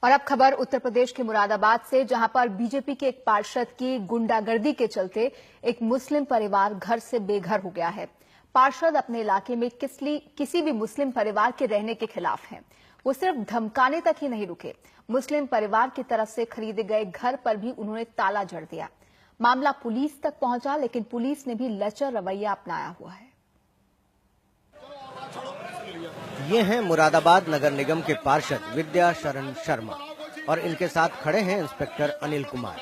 और अब खबर उत्तर प्रदेश के मुरादाबाद से, जहां पर बीजेपी के एक पार्षद की गुंडागर्दी के चलते एक मुस्लिम परिवार घर से बेघर हो गया है। पार्षद अपने इलाके में किसी भी मुस्लिम परिवार के रहने के खिलाफ हैं। वो सिर्फ धमकाने तक ही नहीं रुके, मुस्लिम परिवार की तरफ से खरीदे गए घर पर भी उन्होंने ताला जड़ दिया। मामला पुलिस तक पहुंचा, लेकिन पुलिस ने भी लचर रवैया अपनाया हुआ है। ये हैं मुरादाबाद नगर निगम के पार्षद विद्या शरण शर्मा और इनके साथ खड़े हैं इंस्पेक्टर अनिल कुमार।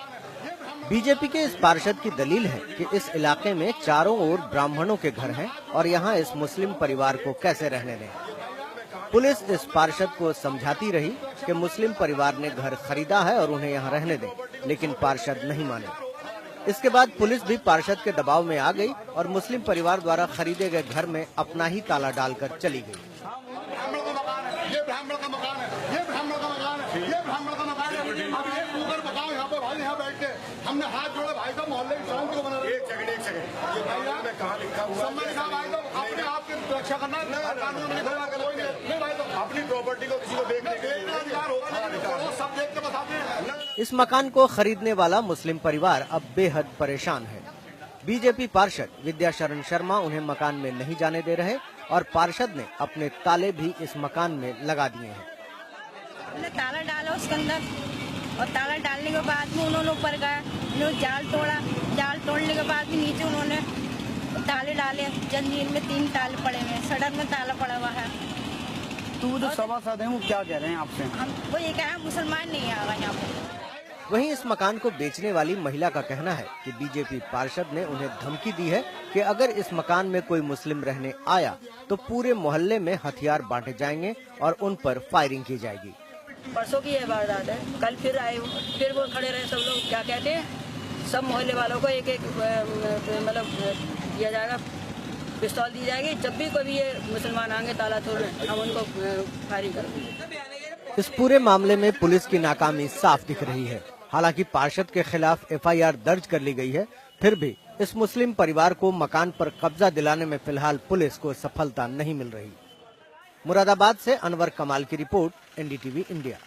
बीजेपी के इस पार्षद की दलील है कि इस इलाके में चारों ओर ब्राह्मणों के घर हैं और यहाँ इस मुस्लिम परिवार को कैसे रहने दें। पुलिस इस पार्षद को समझाती रही कि मुस्लिम परिवार ने घर खरीदा है और उन्हें यहाँ रहने दें, लेकिन पार्षद नहीं माने। इसके बाद पुलिस भी पार्षद के दबाव में आ गई और मुस्लिम परिवार द्वारा खरीदे गए घर में अपना ही ताला डालकर चली गई। ये ब्राह्मण का मकान है, ये ब्राह्मण का मकान है, ये ब्राह्मण का मकान है। अब ये ऊपर बताओ यहाँ पे भाई, यहाँ बैठ के हमने हाथ जोड़े भाई साहब, मोहल्ले की शांति को बना रहे। एक सेकंड ये भैया में कहाँ लिखा हुआ है? सम्मान साहब भाई साहब अपने आप की रक्षा करना कानून में खड़ा कर कोई नहीं भाई साहब, अपनी प्रॉपर्टी को किसी को देखने के अधिकार होगा नहीं, सब देख के बताते। इस मकान को खरीदने वाला मुस्लिम परिवार अब बेहद परेशान है। बीजेपी पार्षद विद्या शरण शर्मा उन्हें मकान में नहीं जाने दे रहे और पार्षद ने अपने ताले भी इस मकान में लगा दिए हैं। हमने ताला डाला उसके अंदर और ताला डालने के बाद में उन्होंने ऊपर गया, उन्होंने जाल तोड़ा, जाल तोड़ने के बाद भी नीचे उन्होंने ताले डाले। जंजीर में 3 ताले पड़े हुए हैं, सड़क में ताला पड़ा हुआ है। तो जो सभासद हैं वो क्या कह रहे हैं आपसे? हम वो ये कहा मुसलमान नहीं आएगा यहाँ पर। वहीं इस मकान को बेचने वाली महिला का कहना है कि बीजेपी पार्षद ने उन्हें धमकी दी है कि अगर इस मकान में कोई मुस्लिम रहने आया तो पूरे मोहल्ले में हथियार बांटे जाएंगे और उन पर फायरिंग की जाएगी। परसों की ये वारदात है, कल फिर आए, फिर वो खड़े रहे। सब लोग क्या कहते हैं, सब मोहल्ले वालों को एक मतलब दिया जाएगा, पिस्तौल दी जाएगी। जब भी कोई ये मुसलमान आएंगे ताला तोड़ने, हम उनको फायरिंग करेंगे। इस पूरे मामले में पुलिस की नाकामी साफ दिख रही है। हालांकि पार्षद के खिलाफ FIR दर्ज कर ली गई है, फिर भी इस मुस्लिम परिवार को मकान पर कब्जा दिलाने में फिलहाल पुलिस को सफलता नहीं मिल रही। मुरादाबाद से अनवर कमाल की रिपोर्ट, NDTV इंडिया।